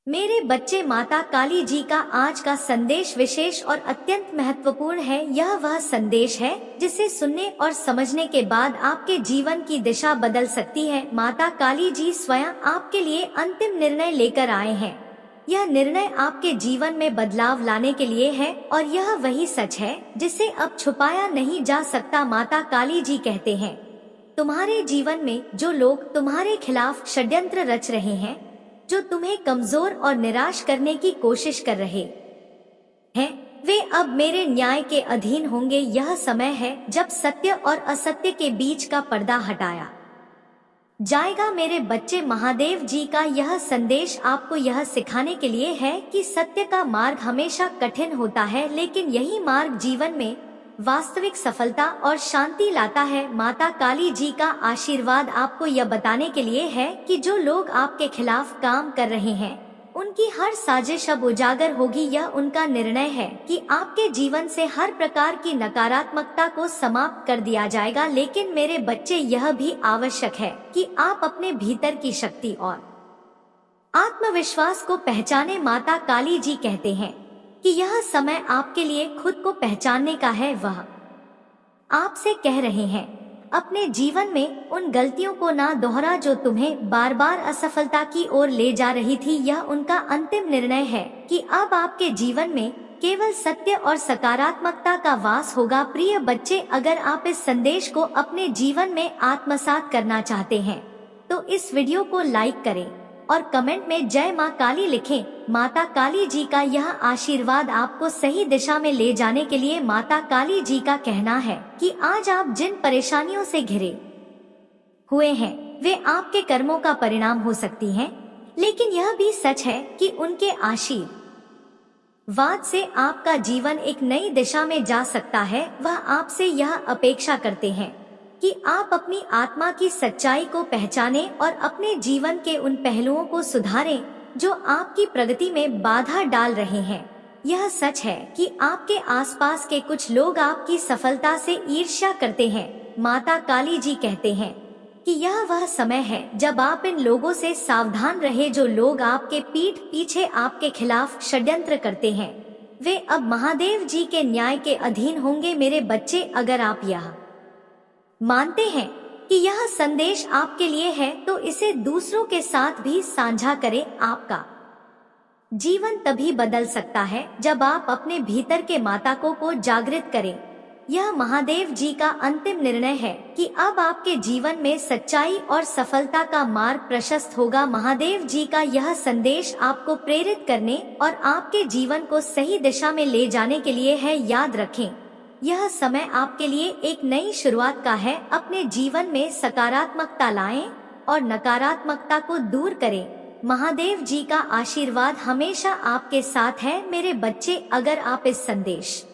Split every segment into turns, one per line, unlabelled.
मेरे बच्चे, माता काली जी का आज का संदेश विशेष और अत्यंत महत्वपूर्ण है। यह वह संदेश है जिसे सुनने और समझने के बाद आपके जीवन की दिशा बदल सकती है। माता काली जी स्वयं आपके लिए अंतिम निर्णय लेकर आए हैं। यह निर्णय आपके जीवन में बदलाव लाने के लिए है और यह वही सच है जिसे अब छुपाया नहीं जा सकता। माता काली जी कहते हैं, तुम्हारे जीवन में जो लोग तुम्हारे खिलाफ षड्यंत्र रच रहे हैं, जो तुम्हें कमजोर और निराश करने की कोशिश कर रहे हैं, वे अब मेरे न्याय के अधीन होंगे। यह समय है जब सत्य और असत्य के बीच का पर्दा हटाया जाएगा। मेरे बच्चे, महादेव जी का यह संदेश आपको यह सिखाने के लिए है कि सत्य का मार्ग हमेशा कठिन होता है, लेकिन यही मार्ग जीवन में वास्तविक सफलता और शांति लाता है। माता काली जी का आशीर्वाद आपको यह बताने के लिए है कि जो लोग आपके खिलाफ काम कर रहे हैं, उनकी हर साजिश अब उजागर होगी। यह उनका निर्णय है कि आपके जीवन से हर प्रकार की नकारात्मकता को समाप्त कर दिया जाएगा। लेकिन मेरे बच्चे, यह भी आवश्यक है कि आप अपने भीतर की शक्ति और आत्मविश्वास को पहचाने। माता काली जी कहते हैं कि यह समय आपके लिए खुद को पहचानने का है। वह आपसे कह रहे हैं, अपने जीवन में उन गलतियों को ना दोहरा जो तुम्हें बार बार असफलता की ओर ले जा रही थी। यह उनका अंतिम निर्णय है कि अब आपके जीवन में केवल सत्य और सकारात्मकता का वास होगा। प्रिय बच्चे, अगर आप इस संदेश को अपने जीवन में आत्मसात करना चाहते हैं तो इस वीडियो को लाइक करें और कमेंट में जय मां काली लिखें। माता काली जी का यह आशीर्वाद आपको सही दिशा में ले जाने के लिए। माता काली जी का कहना है कि आज आप जिन परेशानियों से घिरे हुए हैं, वे आपके कर्मों का परिणाम हो सकती हैं, लेकिन यह भी सच है कि उनके आशीर्वाद से आपका जीवन एक नई दिशा में जा सकता है। वह आपसे यह अपेक्षा करते हैं कि आप अपनी आत्मा की सच्चाई को पहचानें और अपने जीवन के उन पहलुओं को सुधारें जो आपकी प्रगति में बाधा डाल रहे हैं। यह सच है कि आपके आसपास के कुछ लोग आपकी सफलता से ईर्ष्या करते हैं। माता काली जी कहते हैं कि यह वह समय है जब आप इन लोगों से सावधान रहे जो लोग आपके पीठ पीछे आपके खिलाफ षड्यंत्र करते हैं। वे अब महादेव जी के न्याय के अधीन होंगे। मेरे बच्चे, अगर आप यह मानते हैं कि यह संदेश आपके लिए है तो इसे दूसरों के साथ भी साझा करें। आपका जीवन तभी बदल सकता है जब आप अपने भीतर के माता को जागृत करें। यह महादेव जी का अंतिम निर्णय है कि अब आपके जीवन में सच्चाई और सफलता का मार्ग प्रशस्त होगा। महादेव जी का यह संदेश आपको प्रेरित करने और आपके जीवन को सही दिशा में ले जाने के लिए है। याद रखें, यह समय आपके लिए एक नई शुरुआत का है। अपने जीवन में सकारात्मकता लाएं और नकारात्मकता को दूर करें। महादेव जी का आशीर्वाद हमेशा आपके साथ है। मेरे बच्चे, अगर आप इस संदेश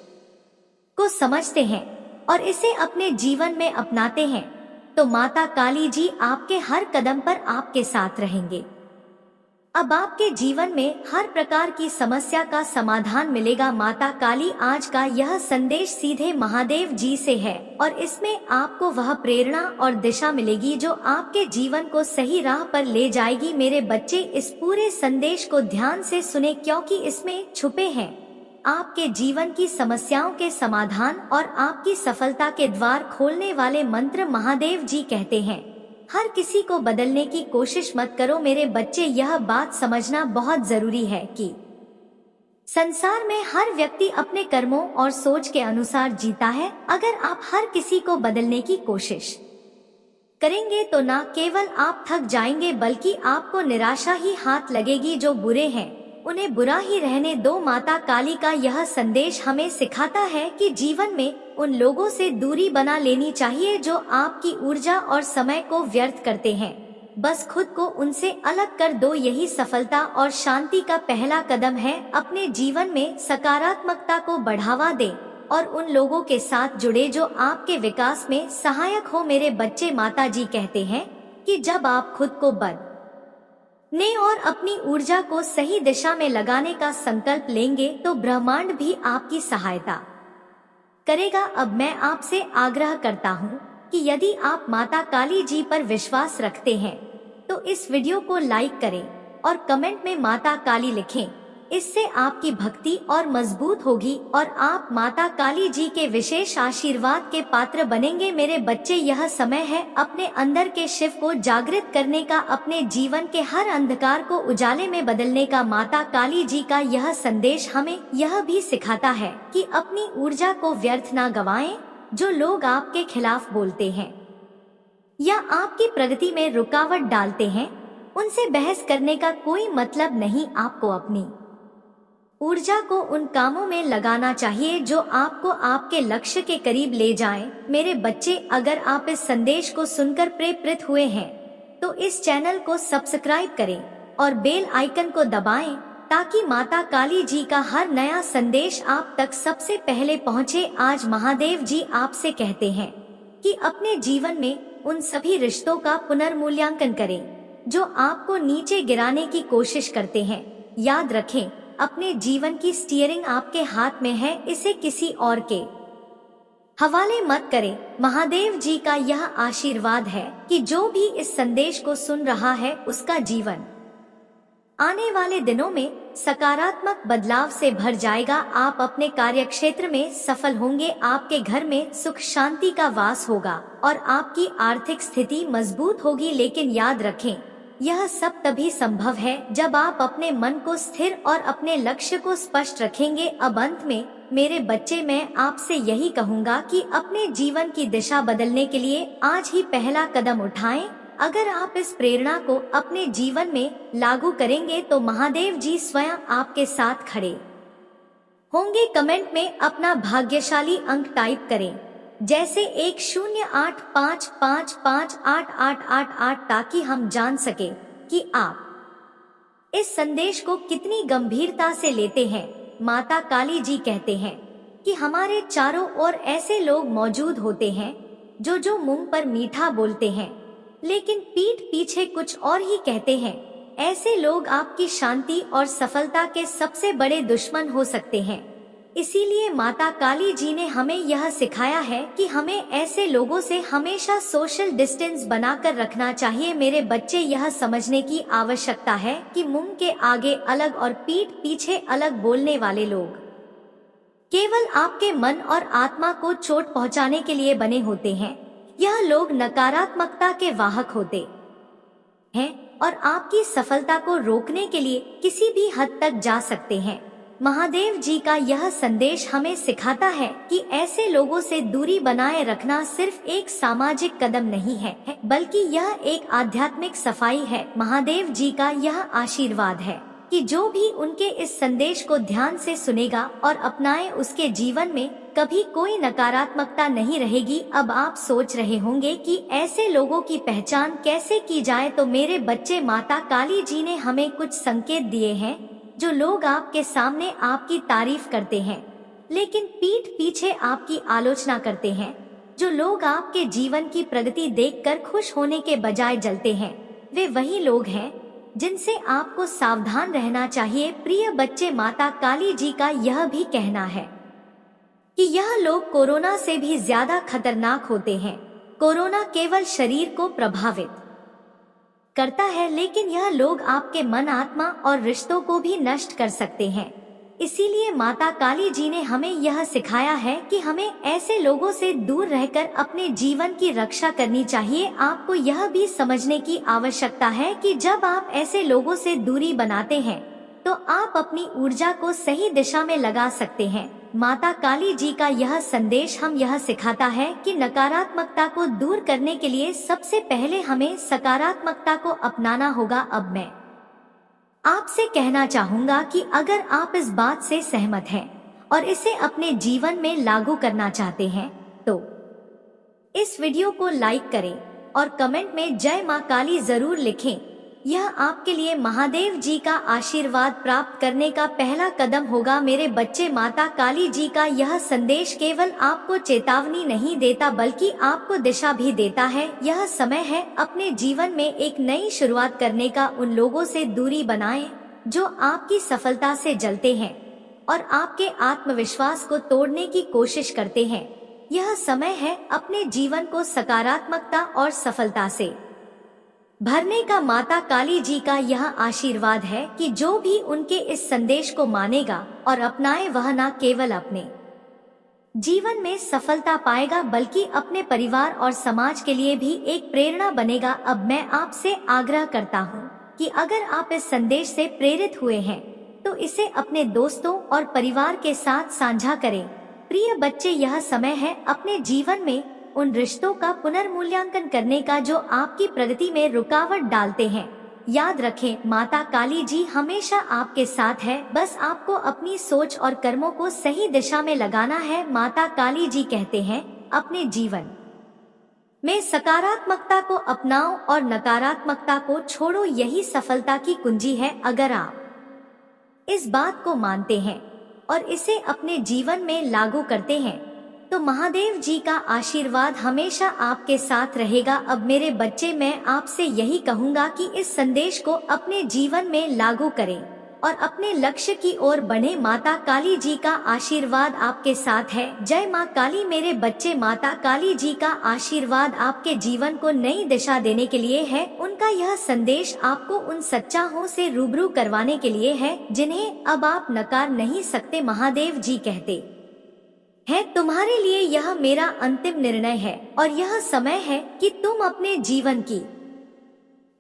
को समझते हैं और इसे अपने जीवन में अपनाते हैं तो माता काली जी आपके हर कदम पर आपके साथ रहेंगे। अब आपके जीवन में हर प्रकार की समस्या का समाधान मिलेगा। माता काली आज का यह संदेश सीधे महादेव जी से है और इसमें आपको वह प्रेरणा और दिशा मिलेगी जो आपके जीवन को सही राह पर ले जाएगी। मेरे बच्चे, इस पूरे संदेश को ध्यान से सुने क्योंकि इसमें छुपे हैं आपके जीवन की समस्याओं के समाधान और आपकी सफलता के द्वार खोलने वाले मंत्र। महादेव जी कहते हैं, हर किसी को बदलने की कोशिश मत करो। मेरे बच्चे, यह बात समझना बहुत जरूरी है कि संसार में हर व्यक्ति अपने कर्मों और सोच के अनुसार जीता है। अगर आप हर किसी को बदलने की कोशिश करेंगे तो न केवल आप थक जाएंगे बल्कि आपको निराशा ही हाथ लगेगी। जो बुरे हैं उन्हें बुरा ही रहने दो। माता काली का यह संदेश हमें सिखाता है कि जीवन में उन लोगों से दूरी बना लेनी चाहिए जो आपकी ऊर्जा और समय को व्यर्थ करते हैं। बस खुद को उनसे अलग कर दो। यही सफलता और शांति का पहला कदम है। अपने जीवन में सकारात्मकता को बढ़ावा दें और उन लोगों के साथ जुड़े जो आपके विकास में सहायक हो। मेरे बच्चे, माता जी कहते हैं कि जब आप खुद को ने और अपनी ऊर्जा को सही दिशा में लगाने का संकल्प लेंगे तो ब्रह्मांड भी आपकी सहायता करेगा। अब मैं आपसे आग्रह करता हूँ कि यदि आप माता काली जी पर विश्वास रखते हैं तो इस वीडियो को लाइक करें और कमेंट में माता काली लिखें। इससे आपकी भक्ति और मजबूत होगी और आप माता काली जी के विशेष आशीर्वाद के पात्र बनेंगे। मेरे बच्चे, यह समय है अपने अंदर के शिव को जागृत करने का, अपने जीवन के हर अंधकार को उजाले में बदलने का। माता काली जी का यह संदेश हमें यह भी सिखाता है कि अपनी ऊर्जा को व्यर्थ ना गवाएं। जो लोग आपके खिलाफ बोलते हैं या आपकी प्रगति में रुकावट डालते हैं, उनसे बहस करने का कोई मतलब नहीं। आपको अपनी ऊर्जा को उन कामों में लगाना चाहिए जो आपको आपके लक्ष्य के करीब ले जाएं। मेरे बच्चे, अगर आप इस संदेश को सुनकर प्रेरित हुए हैं तो इस चैनल को सब्सक्राइब करें और बेल आइकन को दबाएं ताकि माता काली जी का हर नया संदेश आप तक सबसे पहले पहुंचे। आज महादेव जी आपसे कहते हैं कि अपने जीवन में उन सभी रिश्तों का पुनर्मूल्यांकन करें जो आपको नीचे गिराने की कोशिश करते हैं। याद रखें, अपने जीवन की स्टीयरिंग आपके हाथ में है, इसे किसी और के हवाले मत करें। महादेव जी का यह आशीर्वाद है कि जो भी इस संदेश को सुन रहा है उसका जीवन आने वाले दिनों में सकारात्मक बदलाव से भर जाएगा। आप अपने कार्यक्षेत्र में सफल होंगे, आपके घर में सुख शांति का वास होगा और आपकी आर्थिक स्थिति मजबूत होगी। लेकिन याद रखें, यह सब तभी संभव है जब आप अपने मन को स्थिर और अपने लक्ष्य को स्पष्ट रखेंगे। अब अंत में मेरे बच्चे, मैं आपसे यही कहूँगा कि अपने जीवन की दिशा बदलने के लिए आज ही पहला कदम उठाएं। अगर आप इस प्रेरणा को अपने जीवन में लागू करेंगे तो महादेव जी स्वयं आपके साथ खड़े होंगे। कमेंट में अपना भाग्यशाली अंक टाइप करें, जैसे 1085558888, ताकि हम जान सके कि आप इस संदेश को कितनी गंभीरता से लेते हैं। माता काली जी कहते हैं कि हमारे चारों ओर ऐसे लोग मौजूद होते हैं जो मुंह पर मीठा बोलते हैं लेकिन पीठ पीछे कुछ और ही कहते हैं। ऐसे लोग आपकी शांति और सफलता के सबसे बड़े दुश्मन हो सकते हैं। इसीलिए माता काली जी ने हमें यह सिखाया है कि हमें ऐसे लोगों से हमेशा सोशल डिस्टेंस बनाकर रखना चाहिए। मेरे बच्चे, यह समझने की आवश्यकता है कि मुंह के आगे अलग और पीठ पीछे अलग बोलने वाले लोग केवल आपके मन और आत्मा को चोट पहुंचाने के लिए बने होते हैं। यह लोग नकारात्मकता के वाहक होते हैं और आपकी सफलता को रोकने के लिए किसी भी हद तक जा सकते हैं। महादेव जी का यह संदेश हमें सिखाता है कि ऐसे लोगों से दूरी बनाए रखना सिर्फ एक सामाजिक कदम नहीं है, बल्कि यह एक आध्यात्मिक सफाई है। महादेव जी का यह आशीर्वाद है कि जो भी उनके इस संदेश को ध्यान से सुनेगा और अपनाए, उसके जीवन में कभी कोई नकारात्मकता नहीं रहेगी। अब आप सोच रहे होंगे कि ऐसे लोगों की पहचान कैसे की जाए, तो मेरे बच्चे, माता काली जी ने हमें कुछ संकेत दिए हैं। जो लोग आपके सामने आपकी तारीफ करते हैं लेकिन पीठ पीछे आपकी आलोचना करते हैं, जो लोग आपके जीवन की प्रगति देखकर खुश होने के बजाय जलते हैं, वे वही लोग हैं जिनसे आपको सावधान रहना चाहिए। प्रिय बच्चे, माता काली जी का यह भी कहना है कि यह लोग कोरोना से भी ज्यादा खतरनाक होते हैं। कोरोना केवल शरीर को प्रभावित करता है, लेकिन यह लोग आपके मन, आत्मा और रिश्तों को भी नष्ट कर सकते हैं। इसीलिए माता काली जी ने हमें यह सिखाया है कि हमें ऐसे लोगों से दूर रहकर अपने जीवन की रक्षा करनी चाहिए। आपको यह भी समझने की आवश्यकता है कि जब आप ऐसे लोगों से दूरी बनाते हैं तो आप अपनी ऊर्जा को सही दिशा में लगा सकते हैं। माता काली जी का यह संदेश हम यह सिखाता है कि नकारात्मकता को दूर करने के लिए सबसे पहले हमें सकारात्मकता को अपनाना होगा। अब मैं आपसे कहना चाहूँगा कि अगर आप इस बात से सहमत हैं और इसे अपने जीवन में लागू करना चाहते हैं तो इस वीडियो को लाइक करें और कमेंट में जय मां काली जरूर लिखें। यह आपके लिए महादेव जी का आशीर्वाद प्राप्त करने का पहला कदम होगा। मेरे बच्चे, माता काली जी का यह संदेश केवल आपको चेतावनी नहीं देता बल्कि आपको दिशा भी देता है। यह समय है अपने जीवन में एक नई शुरुआत करने का। उन लोगों से दूरी बनाएं जो आपकी सफलता से जलते हैं और आपके आत्मविश्वास को तोड़ने की कोशिश करते हैं। यह समय है अपने जीवन को सकारात्मकता और सफलता से भरने का माता काली जी का यह आशीर्वाद है कि जो भी उनके इस संदेश को मानेगा और अपनाए वह न केवल अपने जीवन में सफलता पाएगा बल्कि अपने परिवार और समाज के लिए भी एक प्रेरणा बनेगा। अब मैं आपसे आग्रह करता हूँ कि अगर आप इस संदेश से प्रेरित हुए हैं तो इसे अपने दोस्तों और परिवार के साथ साझा करें। प्रिय बच्चे, यह समय है अपने जीवन में उन रिश्तों का पुनर्मूल्यांकन करने का जो आपकी प्रगति में रुकावट डालते हैं। याद रखें, माता काली जी हमेशा आपके साथ है, बस आपको अपनी सोच और कर्मों को सही दिशा में लगाना है। माता काली जी कहते हैं, अपने जीवन में सकारात्मकता को अपनाओ और नकारात्मकता को छोड़ो, यही सफलता की कुंजी है। अगर आप इस बात को मानते हैं और इसे अपने जीवन में लागू करते हैं तो महादेव जी का आशीर्वाद हमेशा आपके साथ रहेगा। अब मेरे बच्चे, मैं आपसे यही कहूँगा कि इस संदेश को अपने जीवन में लागू करें और अपने लक्ष्य की ओर बढ़ें। माता काली जी का आशीर्वाद आपके साथ है। जय माँ काली। मेरे बच्चे, माता काली जी का आशीर्वाद आपके जीवन को नई दिशा देने के लिए है। उनका यह संदेश आपको उन सच्चाइयों से रूबरू करवाने के लिए है जिन्हें अब आप नकार नहीं सकते। महादेव जी कहते है, तुम्हारे लिए यह मेरा अंतिम निर्णय है और यह समय है कि तुम अपने जीवन की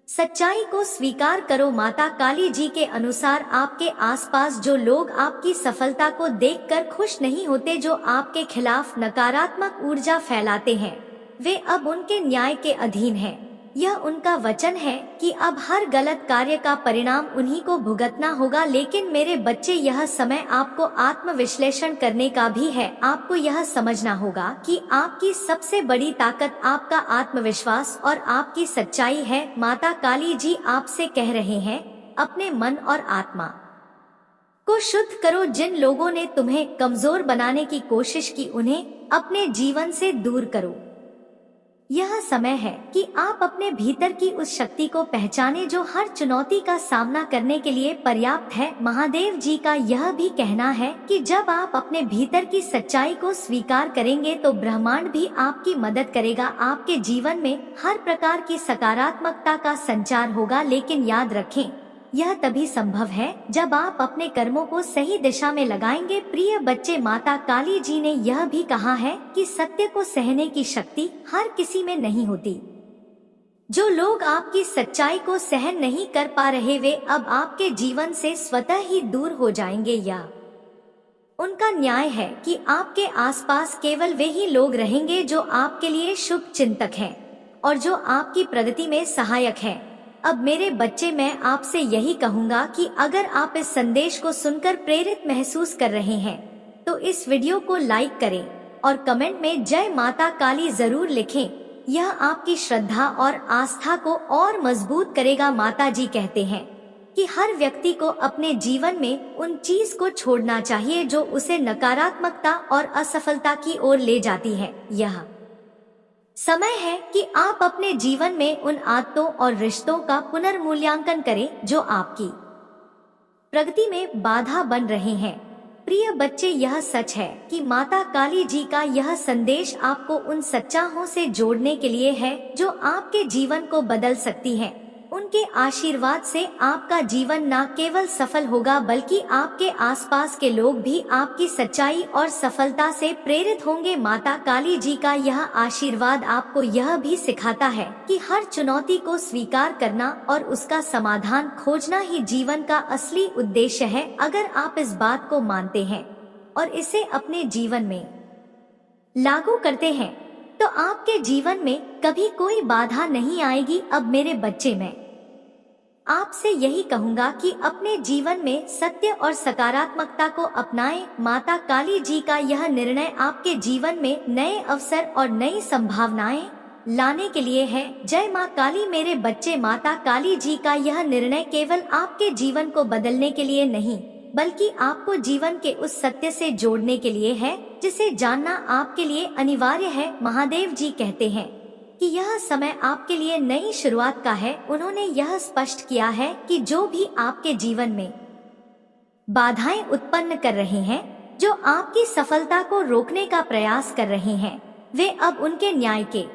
सच्चाई को स्वीकार करो। माता काली जी के अनुसार आपके आसपास जो लोग आपकी सफलता को देखकर खुश नहीं होते, जो आपके खिलाफ नकारात्मक ऊर्जा फैलाते हैं, वे अब उनके न्याय के अधीन हैं। यह उनका वचन है कि अब हर गलत कार्य का परिणाम उन्हीं को भुगतना होगा। लेकिन मेरे बच्चे, यह समय आपको आत्मविश्लेषण करने का भी है। आपको यह समझना होगा कि आपकी सबसे बड़ी ताकत आपका आत्मविश्वास और आपकी सच्चाई है। माता काली जी आपसे कह रहे हैं, अपने मन और आत्मा को शुद्ध करो। जिन लोगों ने तुम्हें कमजोर बनाने की कोशिश की, उन्हें अपने जीवन से दूर करो। यह समय है कि आप अपने भीतर की उस शक्ति को पहचाने जो हर चुनौती का सामना करने के लिए पर्याप्त है। महादेव जी का यह भी कहना है कि जब आप अपने भीतर की सच्चाई को स्वीकार करेंगे तो ब्रह्मांड भी आपकी मदद करेगा। आपके जीवन में हर प्रकार की सकारात्मकता का संचार होगा। लेकिन याद रखें, यह तभी संभव है जब आप अपने कर्मों को सही दिशा में लगाएंगे। प्रिय बच्चे, माता काली जी ने यह भी कहा है कि सत्य को सहने की शक्ति हर किसी में नहीं होती। जो लोग आपकी सच्चाई को सहन नहीं कर पा रहे, वे अब आपके जीवन से स्वतः ही दूर हो जाएंगे। या उनका न्याय है कि आपके आसपास केवल वे ही लोग रहेंगे जो आपके लिए शुभ चिंतक हैं और जो आपकी प्रगति में सहायक हैं। अब मेरे बच्चे, मैं आपसे यही कहूँगा कि अगर आप इस संदेश को सुनकर प्रेरित महसूस कर रहे हैं तो इस वीडियो को लाइक करें और कमेंट में जय माता काली जरूर लिखें। यह आपकी श्रद्धा और आस्था को और मजबूत करेगा। माता जी कहते हैं कि हर व्यक्ति को अपने जीवन में उन चीज को छोड़ना चाहिए जो उसे नकारात्मकता और असफलता की ओर ले जाती है। यह समय है कि आप अपने जीवन में उन आदतों और रिश्तों का पुनर्मूल्यांकन करें जो आपकी प्रगति में बाधा बन रहे हैं। प्रिय बच्चे, यह सच है कि माता काली जी का यह संदेश आपको उन सच्चाइयों से जोड़ने के लिए है जो आपके जीवन को बदल सकती हैं। उनके आशीर्वाद से आपका जीवन न केवल सफल होगा बल्कि आपके आसपास के लोग भी आपकी सच्चाई और सफलता से प्रेरित होंगे। माता काली जी का यह आशीर्वाद आपको यह भी सिखाता है कि हर चुनौती को स्वीकार करना और उसका समाधान खोजना ही जीवन का असली उद्देश्य है। अगर आप इस बात को मानते हैं और इसे अपने जीवन में लागू करते हैं तो आपके जीवन में कभी कोई बाधा नहीं आएगी। अब मेरे बच्चे, मैं आपसे यही कहूँगा कि अपने जीवन में सत्य और सकारात्मकता को अपनाएं। माता काली जी का यह निर्णय आपके जीवन में नए अवसर और नई संभावनाएं लाने के लिए है। जय माँ काली। मेरे बच्चे, माता काली जी का यह निर्णय केवल आपके जीवन को बदलने के लिए नहीं बल्कि आपको जीवन के उस सत्य से जोड़ने के लिए है जिसे जानना आपके लिए अनिवार्य है। महादेव जी कहते हैं कि यह समय आपके लिए नई शुरुआत का है। उन्होंने यह स्पष्ट किया है कि जो भी आपके जीवन में बाधाएं उत्पन्न कर रहे हैं, जो आपकी सफलता को रोकने का प्रयास कर रहे हैं, वे अब उनके न्याय के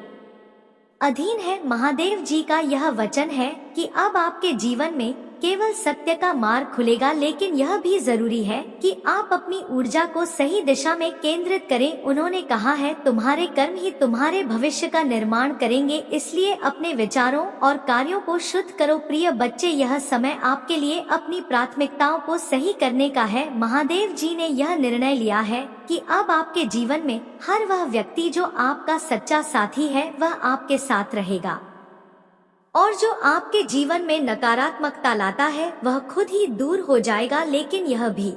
अधीन है। महादेव जी का यह वचन है कि अब आपके जीवन में केवल सत्य का मार्ग खुलेगा, लेकिन यह भी जरूरी है कि आप अपनी ऊर्जा को सही दिशा में केंद्रित करें। उन्होंने कहा है, तुम्हारे कर्म ही तुम्हारे भविष्य का निर्माण करेंगे, इसलिए अपने विचारों और कार्यों को शुद्ध करो। प्रिय बच्चे, यह समय आपके लिए अपनी प्राथमिकताओं को सही करने का है। महादेव जी ने यह निर्णय लिया है कि अब आपके जीवन में हर वह व्यक्ति जो आपका सच्चा साथी है वह आपके साथ रहेगा, और जो आपके जीवन में नकारात्मकता लाता है वह खुद ही दूर हो जाएगा। लेकिन यह भी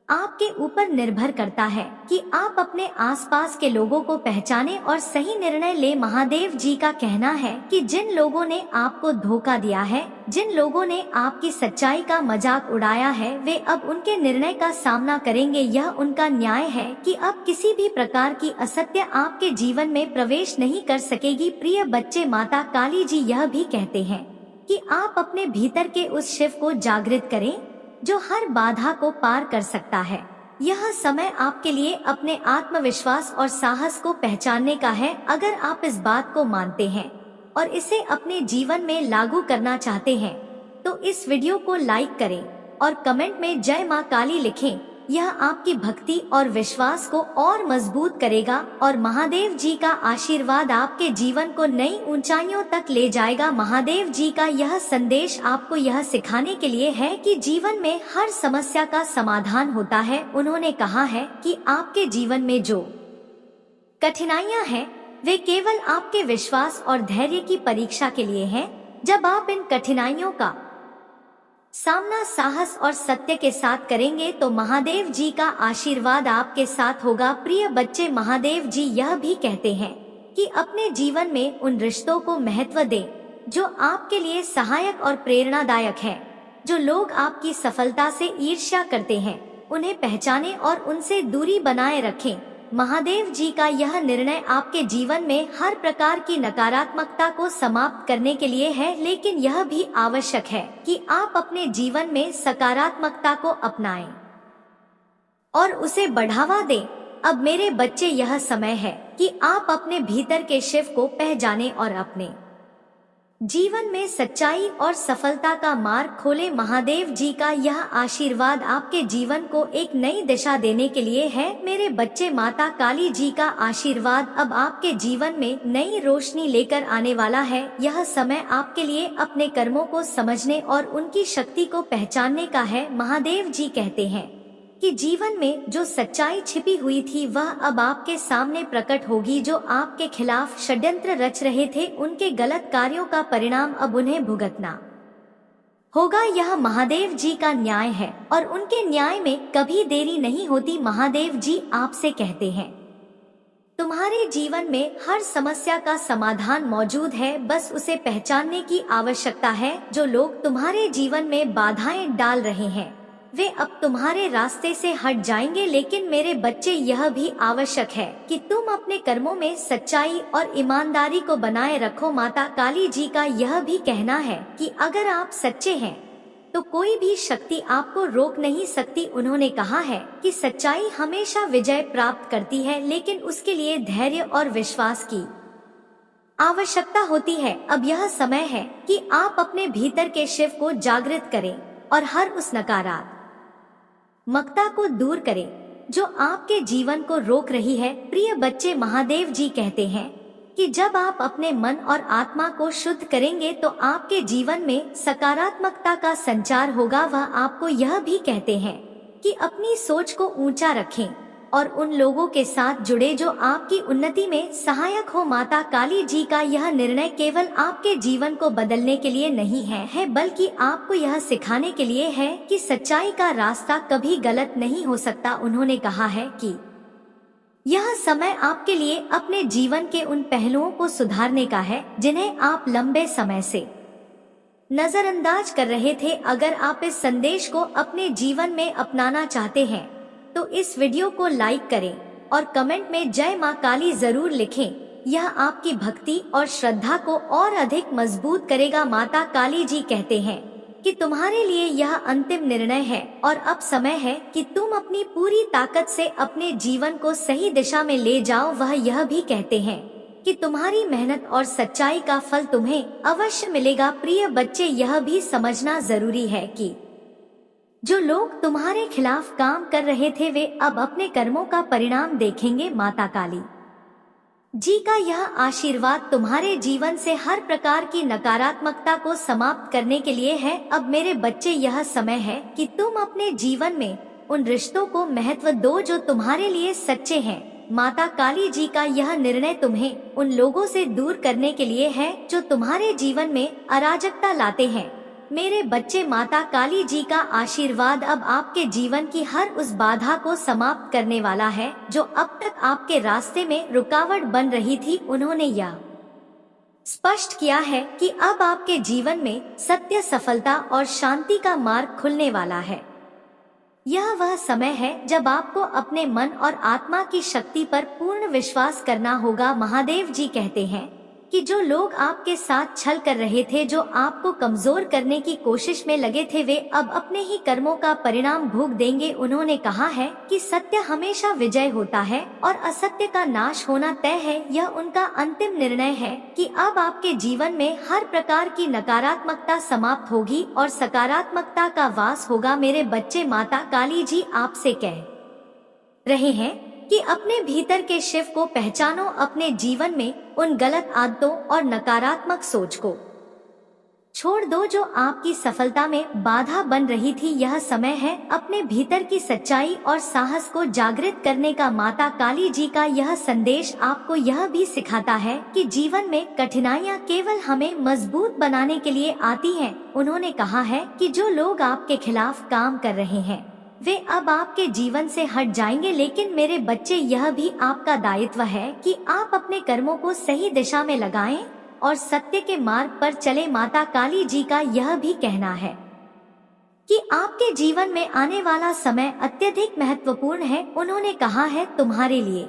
आपके ऊपर निर्भर करता है कि आप अपने आसपास के लोगों को पहचाने और सही निर्णय ले। महादेव जी का कहना है कि जिन लोगों ने आपको धोखा दिया है, जिन लोगों ने आपकी सच्चाई का मजाक उड़ाया है, वे अब उनके निर्णय का सामना करेंगे। यह उनका न्याय है कि अब किसी भी प्रकार की असत्य आपके जीवन में प्रवेश नहीं कर सकेगी। प्रिय बच्चे, माता काली जी यह भी कहते हैं कि आप अपने भीतर के उस शिव को जागृत करें जो हर बाधा को पार कर सकता है। यह समय आपके लिए अपने आत्मविश्वास और साहस को पहचानने का है। अगर आप इस बात को मानते हैं और इसे अपने जीवन में लागू करना चाहते हैं तो इस वीडियो को लाइक करें और कमेंट में जय मां काली लिखें। यह आपकी भक्ति और विश्वास को और मजबूत करेगा और महादेव जी का आशीर्वाद आपके जीवन को नई ऊंचाइयों तक ले जाएगा। महादेव जी का यह संदेश आपको यह सिखाने के लिए है कि जीवन में हर समस्या का समाधान होता है। उन्होंने कहा है कि आपके जीवन में जो कठिनाइयां हैं वे केवल आपके विश्वास और धैर्य की परीक्षा के लिए हैं। जब आप इन कठिनाइयों का सामना साहस और सत्य के साथ करेंगे तो महादेव जी का आशीर्वाद आपके साथ होगा। प्रिय बच्चे, महादेव जी यह भी कहते हैं कि अपने जीवन में उन रिश्तों को महत्व दें जो आपके लिए सहायक और प्रेरणादायक है। जो लोग आपकी सफलता से ईर्ष्या करते हैं उन्हें पहचानें और उनसे दूरी बनाए रखें। महादेव जी का यह निर्णय आपके जीवन में हर प्रकार की नकारात्मकता को समाप्त करने के लिए है, लेकिन यह भी आवश्यक है कि आप अपने जीवन में सकारात्मकता को अपनाएं और उसे बढ़ावा दें। अब मेरे बच्चे, यह समय है कि आप अपने भीतर के शिव को पहचानें और अपने जीवन में सच्चाई और सफलता का मार्ग खोले। महादेव जी का यह आशीर्वाद आपके जीवन को एक नई दिशा देने के लिए है। मेरे बच्चे, माता काली जी का आशीर्वाद अब आपके जीवन में नई रोशनी लेकर आने वाला है। यह समय आपके लिए अपने कर्मों को समझने और उनकी शक्ति को पहचानने का है। महादेव जी कहते हैं कि जीवन में जो सच्चाई छिपी हुई थी वह अब आपके सामने प्रकट होगी। जो आपके खिलाफ षड्यंत्र रच रहे थे उनके गलत कार्यों का परिणाम अब उन्हें भुगतना होगा। यह महादेव जी का न्याय है और उनके न्याय में कभी देरी नहीं होती। महादेव जी आपसे कहते हैं, तुम्हारे जीवन में हर समस्या का समाधान मौजूद है, बस उसे पहचानने की आवश्यकता है। जो लोग तुम्हारे जीवन में बाधाएं डाल रहे हैं वे अब तुम्हारे रास्ते से हट जाएंगे। लेकिन मेरे बच्चे, यह भी आवश्यक है कि तुम अपने कर्मों में सच्चाई और ईमानदारी को बनाए रखो। माता काली जी का यह भी कहना है कि अगर आप सच्चे हैं तो कोई भी शक्ति आपको रोक नहीं सकती। उन्होंने कहा है कि सच्चाई हमेशा विजय प्राप्त करती है, लेकिन उसके लिए धैर्य और विश्वास की आवश्यकता होती है। अब यह समय है कि आप अपने भीतर के शिव को जागृत करें और हर उस नकारात्मकता को दूर करें जो आपके जीवन को रोक रही है। प्रिय बच्चे, महादेव जी कहते हैं कि जब आप अपने मन और आत्मा को शुद्ध करेंगे तो आपके जीवन में सकारात्मकता का संचार होगा। वह आपको यह भी कहते हैं कि अपनी सोच को ऊंचा रखें और उन लोगों के साथ जुड़े जो आपकी उन्नति में सहायक हो। माता काली जी का यह निर्णय केवल आपके जीवन को बदलने के लिए नहीं है बल्कि आपको यह सिखाने के लिए है कि सच्चाई का रास्ता कभी गलत नहीं हो सकता। उन्होंने कहा है कि यह समय आपके लिए अपने जीवन के उन पहलुओं को सुधारने का है जिन्हें आप लंबे समय से नजरअंदाज कर रहे थे। अगर आप इस संदेश को अपने जीवन में अपनाना चाहते हैं तो इस वीडियो को लाइक करें और कमेंट में जय मां काली जरूर लिखें। यह आपकी भक्ति और श्रद्धा को और अधिक मजबूत करेगा। माता काली जी कहते हैं कि तुम्हारे लिए यह अंतिम निर्णय है और अब समय है कि तुम अपनी पूरी ताकत से अपने जीवन को सही दिशा में ले जाओ। वह यह भी कहते हैं कि तुम्हारी मेहनत और सच्चाई का फल तुम्हें अवश्य मिलेगा। प्रिय बच्चे, यह भी समझना जरूरी है कि जो लोग तुम्हारे खिलाफ काम कर रहे थे वे अब अपने कर्मों का परिणाम देखेंगे। माता काली जी का यह आशीर्वाद तुम्हारे जीवन से हर प्रकार की नकारात्मकता को समाप्त करने के लिए है। अब मेरे बच्चे, यह समय है कि तुम अपने जीवन में उन रिश्तों को महत्व दो जो तुम्हारे लिए सच्चे हैं। माता काली जी का यह निर्णय तुम्हें उन लोगों से दूर करने के लिए है जो तुम्हारे जीवन में अराजकता लाते हैं। मेरे बच्चे, माता काली जी का आशीर्वाद अब आपके जीवन की हर उस बाधा को समाप्त करने वाला है जो अब तक आपके रास्ते में रुकावट बन रही थी। उन्होंने यह स्पष्ट किया है कि अब आपके जीवन में सत्य, सफलता और शांति का मार्ग खुलने वाला है। यह वह समय है जब आपको अपने मन और आत्मा की शक्ति पर पूर्ण विश्वास करना होगा। महादेव जी कहते हैं कि जो लोग आपके साथ छल कर रहे थे, जो आपको कमजोर करने की कोशिश में लगे थे, वे अब अपने ही कर्मों का परिणाम भोग देंगे। उन्होंने कहा है कि सत्य हमेशा विजय होता है और असत्य का नाश होना तय है। यह उनका अंतिम निर्णय है कि अब आपके जीवन में हर प्रकार की नकारात्मकता समाप्त होगी और सकारात्मकता का वास होगा। मेरे बच्चे, माता काली जी आपसे कह रहे हैं कि अपने भीतर के शिव को पहचानो। अपने जीवन में उन गलत आदतों और नकारात्मक सोच को छोड़ दो जो आपकी सफलता में बाधा बन रही थी। यह समय है अपने भीतर की सच्चाई और साहस को जागृत करने का। माता काली जी का यह संदेश आपको यह भी सिखाता है कि जीवन में कठिनाइयाँ केवल हमें मजबूत बनाने के लिए आती हैं। उन्होंने कहा है कि जो लोग आपके खिलाफ काम कर रहे हैं वे अब आपके जीवन से हट जाएंगे। लेकिन मेरे बच्चे, यह भी आपका दायित्व है कि आप अपने कर्मों को सही दिशा में लगाएं और सत्य के मार्ग पर चले। माता काली जी का यह भी कहना है कि आपके जीवन में आने वाला समय अत्यधिक महत्वपूर्ण है। उन्होंने कहा है, तुम्हारे लिए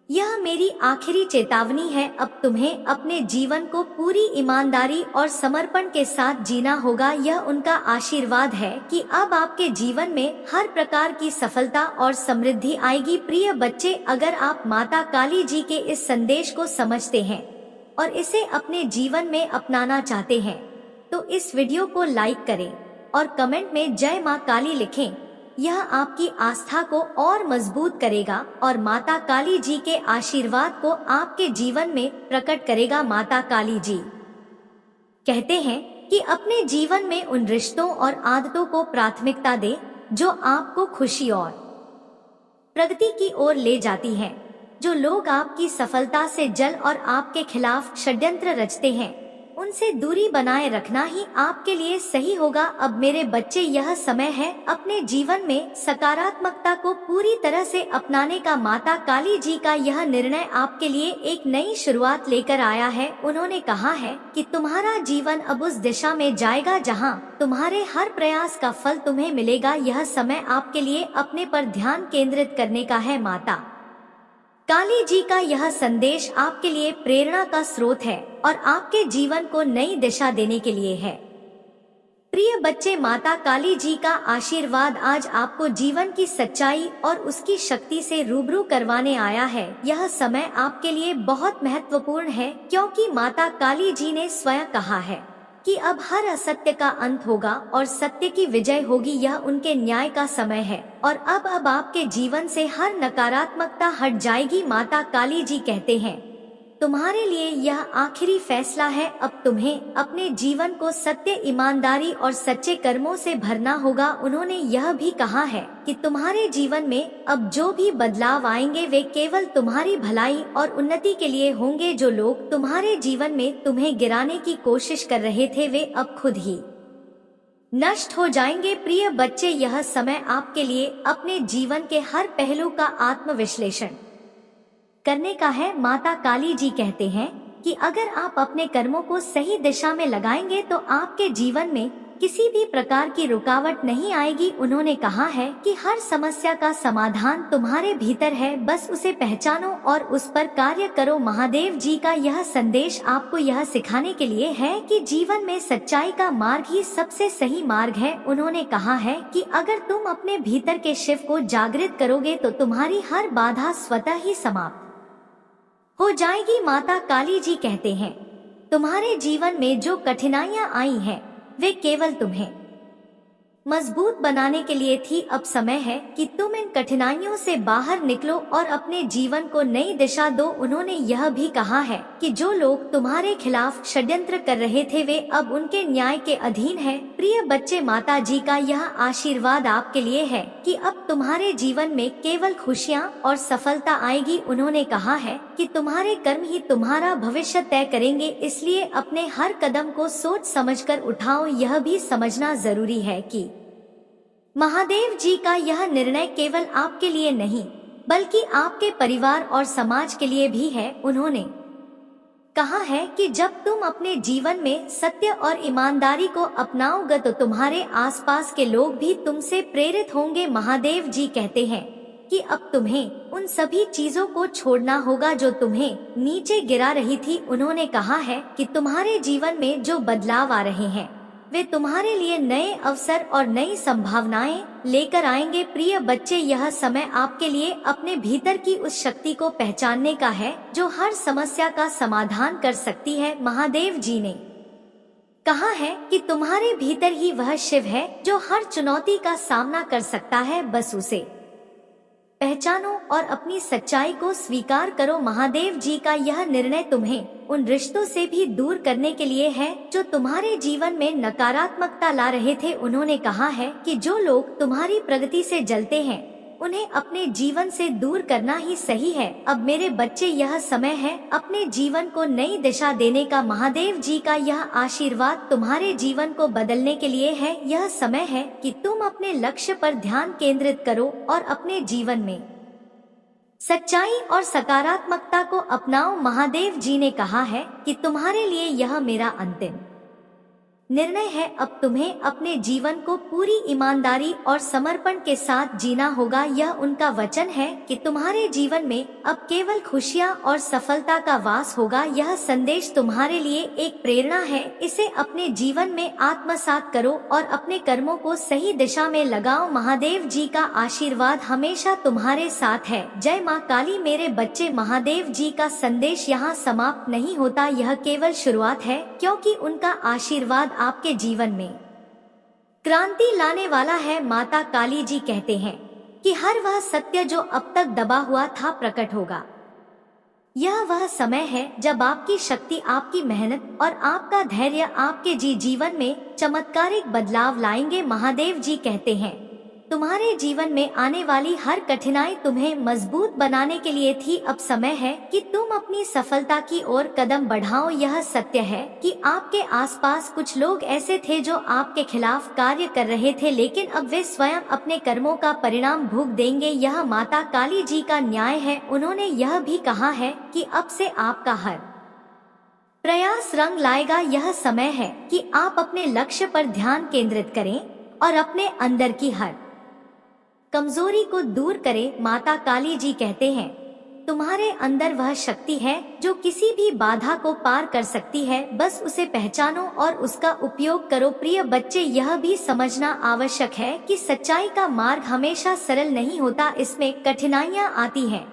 यह मेरी आखिरी चेतावनी है। अब तुम्हें अपने जीवन को पूरी ईमानदारी और समर्पण के साथ जीना होगा। यह उनका आशीर्वाद है कि अब आपके जीवन में हर प्रकार की सफलता और समृद्धि आएगी। प्रिय बच्चे, अगर आप माता काली जी के इस संदेश को समझते हैं और इसे अपने जीवन में अपनाना चाहते हैं तो इस वीडियो को लाइक करें और कमेंट में जय मां काली लिखें। यह आपकी आस्था को और मजबूत करेगा और माता काली जी के आशीर्वाद को आपके जीवन में प्रकट करेगा। माता काली जी कहते हैं कि अपने जीवन में उन रिश्तों और आदतों को प्राथमिकता दें जो आपको खुशी और प्रगति की ओर ले जाती हैं। जो लोग आपकी सफलता से जल और आपके खिलाफ षड्यंत्र रचते हैं उनसे दूरी बनाए रखना ही आपके लिए सही होगा। अब मेरे बच्चे, यह समय है अपने जीवन में सकारात्मकता को पूरी तरह से अपनाने का। माता काली जी का यह निर्णय आपके लिए एक नई शुरुआत लेकर आया है। उन्होंने कहा है कि तुम्हारा जीवन अब उस दिशा में जाएगा जहां तुम्हारे हर प्रयास का फल तुम्हें मिलेगा। यह समय आपके लिए अपने पर ध्यान केंद्रित करने का है। माता काली जी का यह संदेश आपके लिए प्रेरणा का स्रोत है और आपके जीवन को नई दिशा देने के लिए है। प्रिय बच्चे, माता काली जी का आशीर्वाद आज आपको जीवन की सच्चाई और उसकी शक्ति से रूबरू करवाने आया है। यह समय आपके लिए बहुत महत्वपूर्ण है क्योंकि माता काली जी ने स्वयं कहा है कि अब हर असत्य का अंत होगा और सत्य की विजय होगी। यह उनके न्याय का समय है और अब आपके जीवन से हर नकारात्मकता हट जाएगी। माता काली जी कहते हैं, तुम्हारे लिए यह आखिरी फैसला है। अब तुम्हें अपने जीवन को सत्य, ईमानदारी और सच्चे कर्मों से भरना होगा। उन्होंने यह भी कहा है कि तुम्हारे जीवन में अब जो भी बदलाव आएंगे वे केवल तुम्हारी भलाई और उन्नति के लिए होंगे। जो लोग तुम्हारे जीवन में तुम्हें गिराने की कोशिश कर रहे थे वे अब खुद ही नष्ट हो जाएंगे। प्रिय बच्चे, यह समय आपके लिए अपने जीवन के हर पहलू का आत्मविश्लेषण करने का है। माता काली जी कहते हैं कि अगर आप अपने कर्मों को सही दिशा में लगाएंगे तो आपके जीवन में किसी भी प्रकार की रुकावट नहीं आएगी। उन्होंने कहा है कि हर समस्या का समाधान तुम्हारे भीतर है, बस उसे पहचानो और उस पर कार्य करो। महादेव जी का यह संदेश आपको यह सिखाने के लिए है कि जीवन में सच्चाई का मार्ग ही सबसे सही मार्ग है। उन्होंने कहा है कि अगर तुम अपने भीतर के शिव को जागृत करोगे तो तुम्हारी हर बाधा स्वतः ही समाप्त हो जाएगी। माता काली जी कहते हैं, तुम्हारे जीवन में जो कठिनाइयां आई हैं, वे केवल तुम्हें मजबूत बनाने के लिए थी। अब समय है कि तुम इन कठिनाइयों से बाहर निकलो और अपने जीवन को नई दिशा दो। उन्होंने यह भी कहा है कि जो लोग तुम्हारे खिलाफ षड्यंत्र कर रहे थे, वे अब उनके न्याय के अधीन हैं। प्रिय बच्चे, माता जी का यह आशीर्वाद आपके लिए है कि अब तुम्हारे जीवन में केवल खुशियाँ और सफलता आएगी। उन्होंने कहा है कि तुम्हारे कर्म ही तुम्हारा भविष्य तय करेंगे, इसलिए अपने हर कदम को सोच समझकर उठाओ। यह भी समझना जरूरी है कि महादेव जी का यह निर्णय केवल आपके लिए नहीं, बल्कि आपके परिवार और समाज के लिए भी है। उन्होंने कहा है कि जब तुम अपने जीवन में सत्य और ईमानदारी को अपनाओगे तो तुम्हारे आसपास के लोग भी तुमसे प्रेरित होंगे। महादेव जी कहते हैं कि अब तुम्हें उन सभी चीजों को छोड़ना होगा जो तुम्हें नीचे गिरा रही थी। उन्होंने कहा है कि तुम्हारे जीवन में जो बदलाव आ रहे हैं, वे तुम्हारे लिए नए अवसर और नई संभावनाएं लेकर आएंगे। प्रिय बच्चे, यह समय आपके लिए अपने भीतर की उस शक्ति को पहचानने का है जो हर समस्या का समाधान कर सकती है। महादेव जी ने कहा है कि तुम्हारे भीतर ही वह शिव है जो हर चुनौती का सामना कर सकता है। बस उसे पहचानो और अपनी सच्चाई को स्वीकार करो। महादेव जी का यह निर्णय तुम्हें उन रिश्तों से भी दूर करने के लिए है जो तुम्हारे जीवन में नकारात्मकता ला रहे थे। उन्होंने कहा है कि जो लोग तुम्हारी प्रगति से जलते हैं, उन्हें अपने जीवन से दूर करना ही सही है। अब मेरे बच्चे, यह समय है अपने जीवन को नई दिशा देने का। महादेव जी का यह आशीर्वाद तुम्हारे जीवन को बदलने के लिए है। यह समय है कि तुम अपने लक्ष्य पर ध्यान केंद्रित करो और अपने जीवन में सच्चाई और सकारात्मकता को अपनाओ। महादेव जी ने कहा है कि तुम्हारे लिए यह मेरा अंतिम निर्णय है। अब तुम्हें अपने जीवन को पूरी ईमानदारी और समर्पण के साथ जीना होगा। यह उनका वचन है कि तुम्हारे जीवन में अब केवल खुशियाँ और सफलता का वास होगा। यह संदेश तुम्हारे लिए एक प्रेरणा है। इसे अपने जीवन में आत्मसात करो और अपने कर्मों को सही दिशा में लगाओ। महादेव जी का आशीर्वाद हमेशा तुम्हारे साथ है। जय माँ काली। मेरे बच्चे, महादेव जी का संदेश यहाँ समाप्त नहीं होता, यह केवल शुरुआत है, क्योंकि उनका आशीर्वाद आपके जीवन में क्रांति लाने वाला है। माता काली जी कहते हैं कि हर वह सत्य जो अब तक दबा हुआ था प्रकट होगा। यह वह समय है जब आपकी शक्ति, आपकी मेहनत और आपका धैर्य आपके जीवन में चमत्कारिक बदलाव लाएंगे। महादेव जी कहते हैं, तुम्हारे जीवन में आने वाली हर कठिनाई तुम्हें मजबूत बनाने के लिए थी। अब समय है कि तुम अपनी सफलता की ओर कदम बढ़ाओ। यह सत्य है कि आपके आसपास कुछ लोग ऐसे थे जो आपके खिलाफ कार्य कर रहे थे, लेकिन अब वे स्वयं अपने कर्मों का परिणाम भोग देंगे। यह माता काली जी का न्याय है। उन्होंने यह भी कहा है कि अब से आपका हर प्रयास रंग लाएगा। यह समय है कि आप अपने लक्ष्य पर ध्यान केंद्रित करें और अपने अंदर की हर कमजोरी को दूर करें। माता काली जी कहते हैं, तुम्हारे अंदर वह शक्ति है जो किसी भी बाधा को पार कर सकती है। बस उसे पहचानो और उसका उपयोग करो। प्रिय बच्चे, यह भी समझना आवश्यक है कि सच्चाई का मार्ग हमेशा सरल नहीं होता, इसमें कठिनाइयां आती हैं,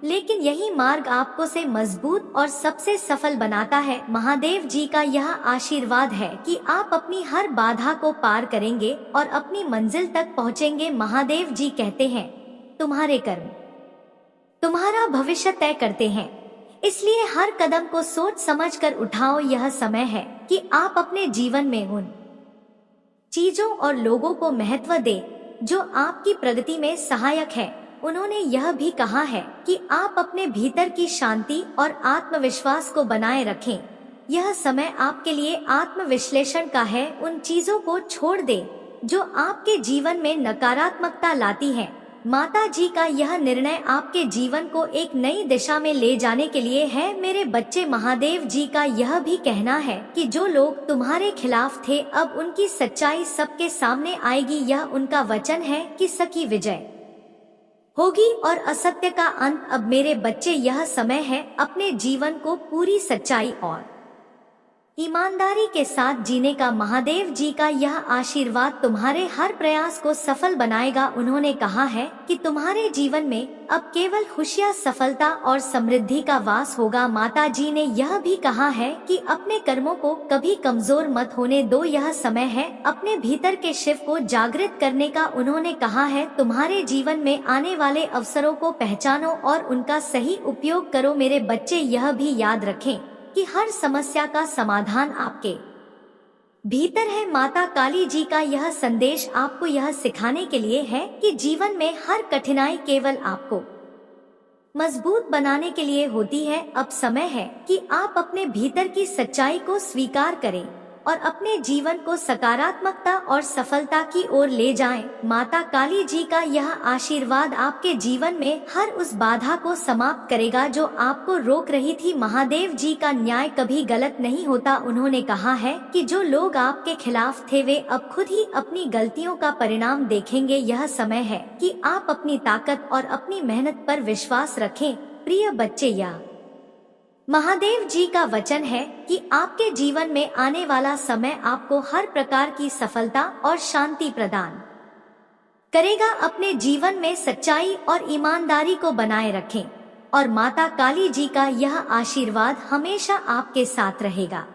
लेकिन यही मार्ग आपको से मजबूत और सबसे सफल बनाता है। महादेव जी का यह आशीर्वाद है कि आप अपनी हर बाधा को पार करेंगे और अपनी मंजिल तक पहुंचेंगे। महादेव जी कहते हैं, तुम्हारे कर्म तुम्हारा भविष्य तय करते हैं, इसलिए हर कदम को सोच समझकर उठाओ। यह समय है कि आप अपने जीवन में उन चीजों और लोगों को महत्व दें जो आपकी प्रगति में सहायक है। उन्होंने यह भी कहा है कि आप अपने भीतर की शांति और आत्मविश्वास को बनाए रखें। यह समय आपके लिए आत्मविश्लेषण का है। उन चीजों को छोड़ दें जो आपके जीवन में नकारात्मकता लाती हैं। माता जी का यह निर्णय आपके जीवन को एक नई दिशा में ले जाने के लिए है। मेरे बच्चे, महादेव जी का यह भी कहना है कि जो लोग तुम्हारे खिलाफ थे, अब उनकी सच्चाई सबके सामने आएगी। यह उनका वचन है कि सच की विजय होगी और असत्य का अंत। अब मेरे बच्चे, यह समय है अपने जीवन को पूरी सच्चाई और ईमानदारी के साथ जीने का महादेव जी का यह आशीर्वाद तुम्हारे हर प्रयास को सफल बनाएगा। उन्होंने कहा है कि तुम्हारे जीवन में अब केवल खुशियां, सफलता और समृद्धि का वास होगा। माता जी ने यह भी कहा है कि अपने कर्मों को कभी कमजोर मत होने दो, यह समय है अपने भीतर के शिव को जागृत करने का। उन्होंने कहा है तुम्हारे जीवन में आने वाले अवसरों को पहचानो और उनका सही उपयोग करो। मेरे बच्चे, यह भी याद रखें कि हर समस्या का समाधान आपके भीतर है। माता काली जी का यह संदेश आपको यह सिखाने के लिए है कि जीवन में हर कठिनाई केवल आपको मजबूत बनाने के लिए होती है। अब समय है कि आप अपने भीतर की सच्चाई को स्वीकार करें और अपने जीवन को सकारात्मकता और सफलता की ओर ले जाएं। माता काली जी का यह आशीर्वाद आपके जीवन में हर उस बाधा को समाप्त करेगा जो आपको रोक रही थी। महादेव जी का न्याय कभी गलत नहीं होता। उन्होंने कहा है कि जो लोग आपके खिलाफ थे वे अब खुद ही अपनी गलतियों का परिणाम देखेंगे। यह समय है कि आप अपनी ताकत और अपनी मेहनत पर विश्वास रखें। प्रिय बच्चे, यह महादेव जी का वचन है कि आपके जीवन में आने वाला समय आपको हर प्रकार की सफलता और शांति प्रदान करेगा। अपने जीवन में सच्चाई और ईमानदारी को बनाए रखें और माता काली जी का यह आशीर्वाद हमेशा आपके साथ रहेगा।